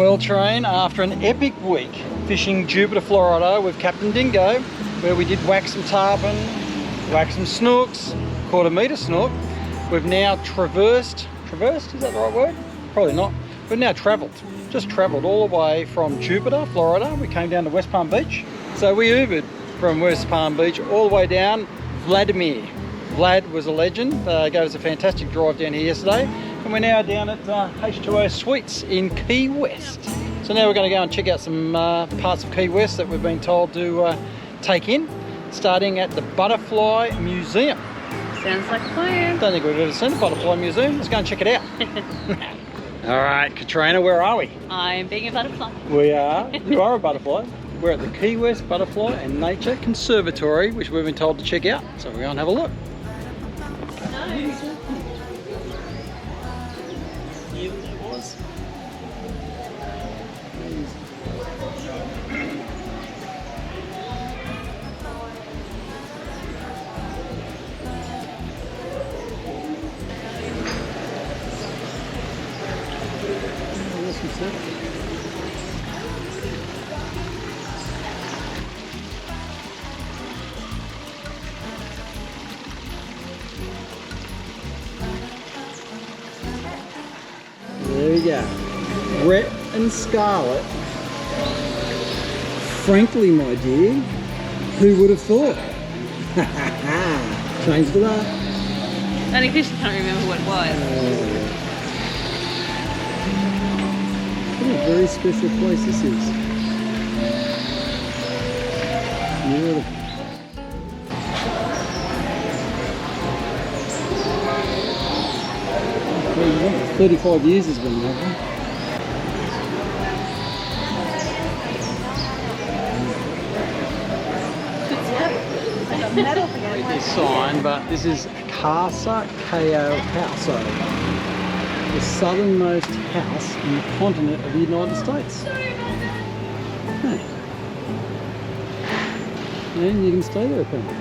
Well, Train, after an epic week fishing Jupiter, Florida with Captain Dingo, where we did whack some tarpon, whack some snooks, quarter-metre snook, we've now traversed, is that the right word? Probably not. We've now just travelled all the way from Jupiter, Florida. We came down to West Palm Beach. So we Ubered from West Palm Beach all the way down Vladimir. Vlad was a legend, gave us a fantastic drive down here yesterday. And we're now down at H2O Suites in Key West. So now we're going to go and check out some parts of Key West that we've been told to take in, starting at the Butterfly Museum. Sounds like a plan. Don't think we've ever seen the Butterfly Museum. Let's go and check it out. All right, Katrina, where are we? I'm being a butterfly. We are. You are a butterfly. We're at the Key West Butterfly and Nature Conservatory, which we've been told to check out. So we're going to have a look. There we go. Rhett and Scarlet. Frankly, my dear, who would have thought? Changed it up. Only fish can't remember what it was. What a very special place this is. Beautiful. 35 years has been there. This sign, but this is Casa Cayo House, the southernmost house in the continent of the United States. Hey. And you can stay there apparently.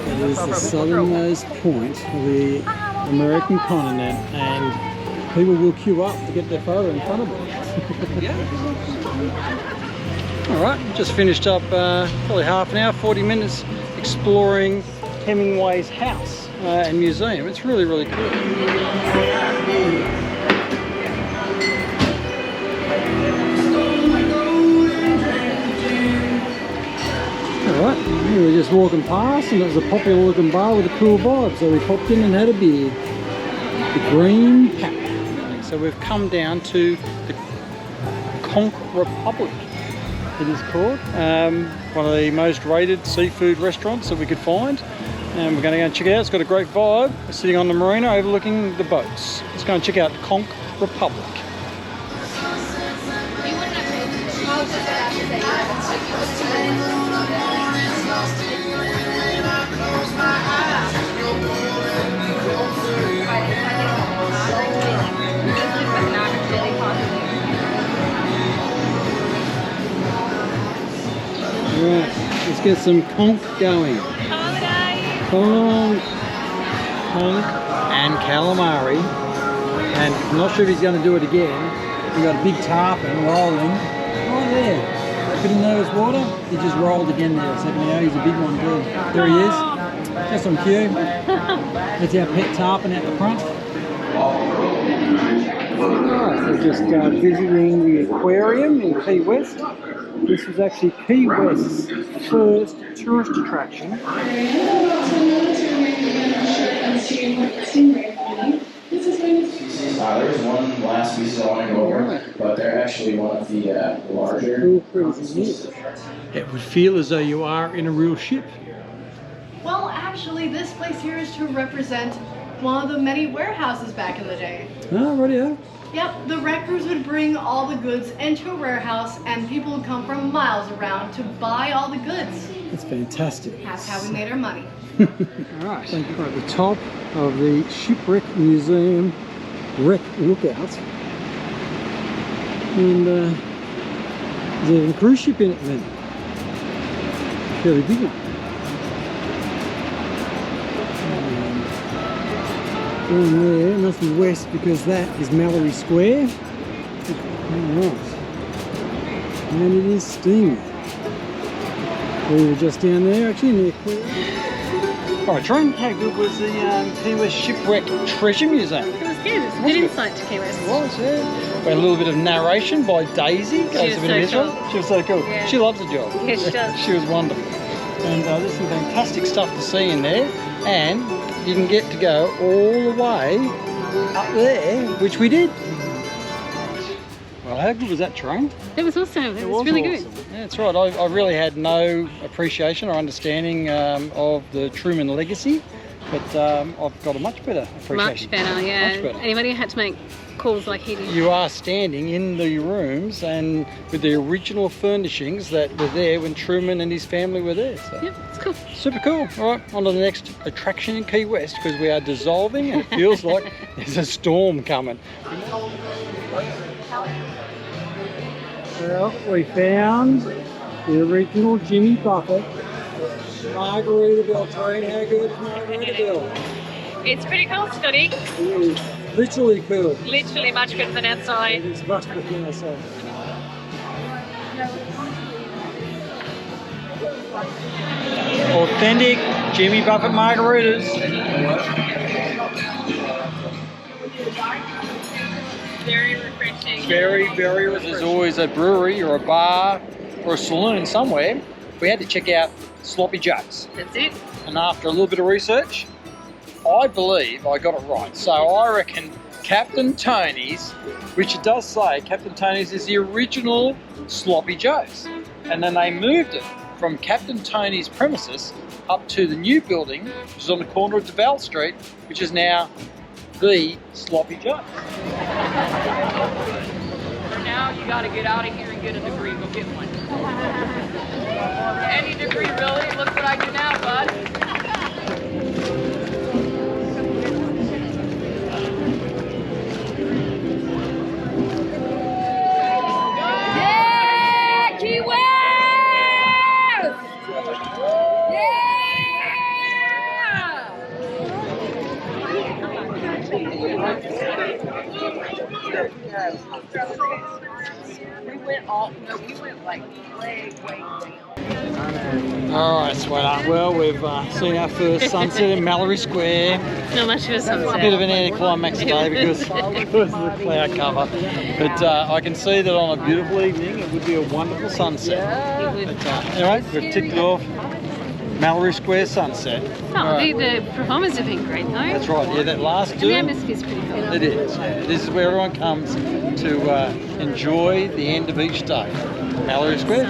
It is the southernmost point of the American continent, and people will queue up to get their photo in front of it. Alright, just finished up probably half an hour, 40 minutes exploring Hemingway's house and museum. It's really, really cool. Alright, we were just walking past and it was a popular looking bar with a cool vibe, so we popped in and had a beer. The Green Pack. So we've come down to the Conch Republic, it is called. One of the most rated seafood restaurants that we could find. And we're going to go and check it out. It's got a great vibe. We're sitting on the marina overlooking the boats. Let's go and check out Conch Republic. Right, let's get some conch going. Conch and calamari. And I'm not sure if he's going to do it again. We've got a big tarpon rolling right there. That bit of nervous water, he just rolled again there a second ago. He's a big one too. There he is. Just on cue. That's our pet tarpon out the front. Alright, we're just visiting the aquarium in Key West. This is actually Key West's first tourist attraction. There's one last piece I want to go over, but they're actually one of the larger. It would feel as though you are in a real ship. Well, actually, this place here is to represent one of the many warehouses back in the day. Oh, rightio. Yep, the wreckers would bring all the goods into a warehouse, and people would come from miles around to buy all the goods. That's fantastic. That's how we made our money. Alright, so we're at the top of the Shipwreck Museum Wreck Lookout. And there's a cruise ship in it then. Fairly big one. Down there, it must be west because that is Mallory Square. Oh, nice. And it is steaming. We were just down there, actually, near Queen. Alright, Tron, how good was the Key West Shipwreck Treasure Museum? It was good. It was a good insight to Key West. It was, yeah. We had a little bit of narration by Daisy. She was so cool. She was so cool. Yeah. She loves the job. Yeah, she does. She was wonderful. And there's some fantastic stuff to see in there. And you can get to go all the way up there, which we did. Well, how good was that train? It was awesome. It was really awesome. good. Yeah, that's right. I really had no appreciation or understanding of the Truman legacy, but I've got a much better appreciation. Much better, yeah. Much better. Anybody had to make calls like he did. You are standing in the rooms and with the original furnishings that were there when Truman and his family were there. So. Yep, it's cool. Super cool. All right, on to the next attraction in Key West because we are dissolving and it feels like there's a storm coming. Well, we found the original Jimmy Buffett Margaritaville train. How good is Margaritaville? It's pretty cool, Scotty. It is literally cool. Literally much better than outside. It is much better than outside. Authentic Jimmy Buffett margaritas. Very refreshing. Very, very refreshing. There's always a brewery or a bar or a saloon somewhere. We had to check out Sloppy Joe's. That's it. And after a little bit of research, I believe I got it right. So I reckon Captain Tony's, which it does say Captain Tony's is the original Sloppy Joe's. And then they moved it from Captain Tony's premises up to the new building, which is on the corner of DeVal Street, which is now the Sloppy Joe's. For now, you got to get out of here and get a degree. Go get one. Any degree, really. Look what I do now, bud. Yeah, Key West! We went like way down. Alright, sweetheart. Well, we've seen our first sunset in Mallory Square. Not much of a sunset. A bit of an anticlimax today because of the cloud cover. But I can see that on a beautiful evening it would be a wonderful sunset. Yeah, it would. But anyway, we've ticked it off. Mallory Square sunset. Oh, the performers have been great though. That's right, yeah, that last And two. the atmosphere's pretty cool. It is, yeah. This is where everyone comes to enjoy the end of each day. Mallory Square.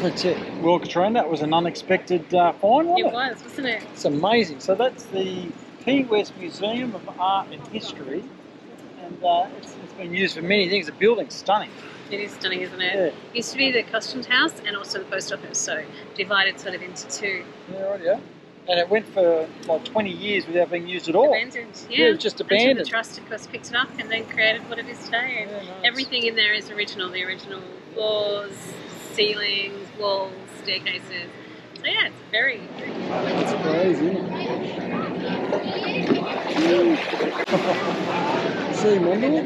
That's it. Well, Katrina, that was an unexpected find, wasn't it? It was, wasn't it? It's amazing. So that's the Key West Museum of Art and History, and it's been used for many things. The building's stunning. It is stunning, isn't it? Yeah. It used to be the customs house and also the post office, so divided sort of into two. Yeah, right, yeah. And it went for like 20 years without being used at all. Abandoned, yeah. Yeah, just abandoned. Until the trust, of course, picked it up and then created what it is today. And Yeah, nice. everything in there is original. The original floors, ceilings, walls, staircases. So yeah, it's very, very cool. That's crazy, isn't it? See, Monday?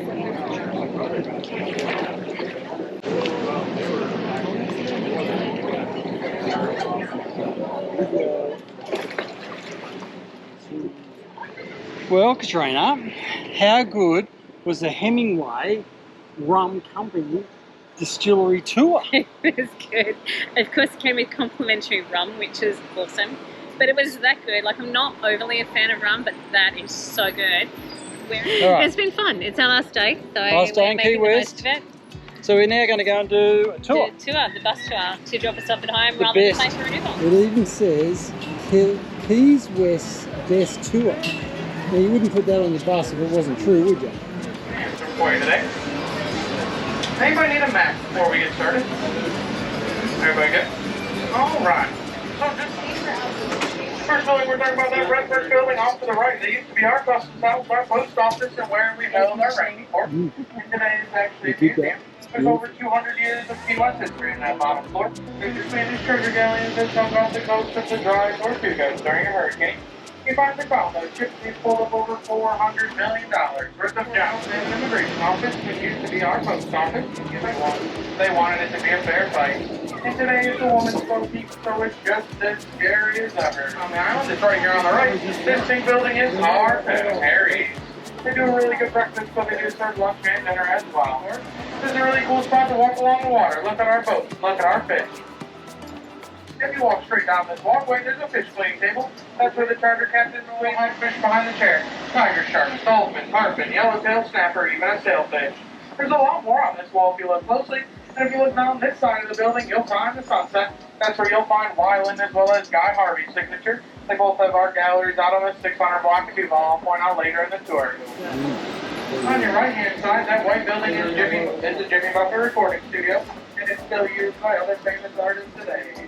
Well, Katrina, how good was the Hemingway Rum Company distillery tour? It was good. Of course, it came with complimentary rum, which is awesome. But it was that good. Like, I'm not overly a fan of rum, but that is so good. Right. It's been fun. It's our last day, so Last day we're in making Key the West. most of it. So we're now going to go and do a tour. The bus tour, to drop us off at home The rather best. than pay for a Uber. It even says Keys West's best tour. Now you wouldn't put that on your bus if it wasn't true, would you? For you today. Anybody need a map before we get started? Everybody good? All right. So just first of all, we're we're talking about that red brick building off to the right. They used to be our customs house, our post office, and where we held our ranking court. And today is actually a museum. There's over 200 years of Key West history in that bottom floor. There's the Spanish treasure galleons that sunk off the coast of the Dry Tortugas during a hurricane. You find the found those ships full of over $400 million worth of gems in the immigration office, which used to be our post office. They wanted it to be a fair fight. And today is the woman's boutique, so it's just as scary as ever. On the island, it's right here on the right. This big building is our Harry's. They do a really good breakfast, so they do serve lunch and dinner as well. This is a really cool spot to walk along the water. Look at our boats, look at our fish. If you walk straight down this walkway, there's a fish cleaning table. That's where the charter captain will hide fish behind the chair. Tiger sharks, dolphins, tarpon, yellowtail snapper, even a sailfish. There's a lot more on this wall if you look closely. And if you look down this side of the building, you'll find the sunset. That's where you'll find Wyland as well as Guy Harvey's signature. They both have art galleries out on the 600 block of Duval. I'll point out later in the tour. On your right-hand side, that white building is the Jimmy Buffett recording studio, and it's still used by other famous artists today.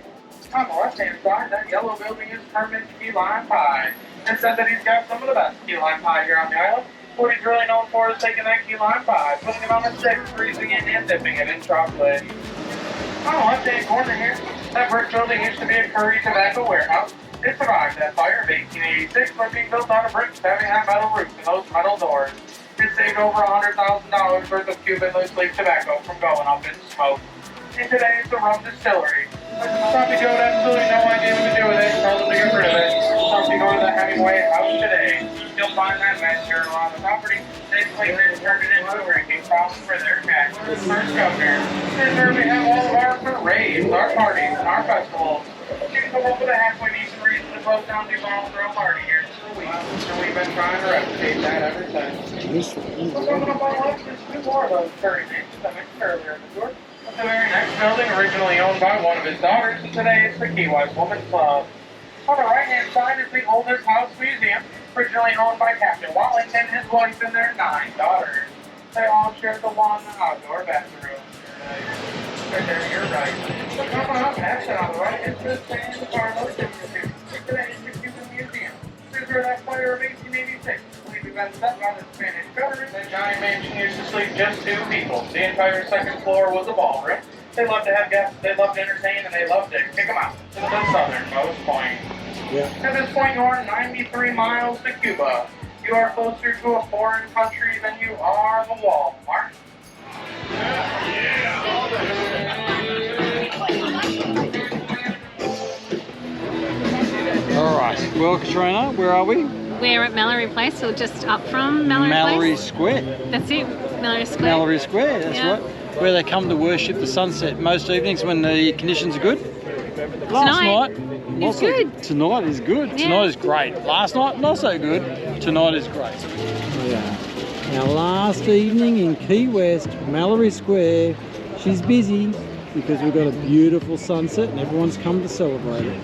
On the left-hand side, that yellow building is Herman's Key Lime Pie. It said that he's got some of the best key lime pie here on the island. What he's really known for is taking that key lime pie, putting it on a stick, freezing it, and dipping it in chocolate. On the left-hand corner here, that brick building used to be a Curry tobacco warehouse. It survived that fire of 1886 by being built out of bricks having that metal roof and those metal doors. It saved over $100,000 worth of Cuban loose-leaf tobacco from going up in smoke. And today it's a rum distillery. Probably Joe had absolutely no idea what to do with it, told him to get rid of it. So if you go to the Hemingway house today, you'll find that match journal on the property. They claim they turned it into a drinking fountain for their cat. First governor. This is where we have all of our parades, our parties, and our festivals. You can come up with a halfway decent reason to close down Duval and throw a party here for a week. And we've been trying to replicate that ever since. So coming up on the left, there's two more of those 30 names I mentioned earlier in the tour. The very next building, originally owned by one of his daughters, and today it's the Key West Women's Club. On the right-hand side is the oldest house museum, originally owned by Captain Wallington, his wife, and their 9 daughters. They all share the one outdoor bathroom. Right there, you're right. So coming up next and on the right is the San Carlos Institute. Today is the Cuban Museum. This is where that fire of 1886 been set by the Spanish government. That giant mansion used to sleep just 2 people. The entire second floor was a ballroom. They loved to have guests, they loved to entertain, and they loved to kick them out to the southernmost point. Yeah. At this point, you are 93 miles to Cuba. You are closer to a foreign country than you are the Walmart. All right. Well, Katrina, where are we? We're at Mallory Place, or just up from Mallory Place. Square. That's it, Mallory Square. Mallory Square, that's right. Where they come to worship the sunset most evenings when the conditions are good. Last night is good. Tonight is good. Yeah. Tonight is great. Last night, not so good. Tonight is great. Yeah. Our last evening in Key West, Mallory Square. She's busy because we've got a beautiful sunset and everyone's come to celebrate it.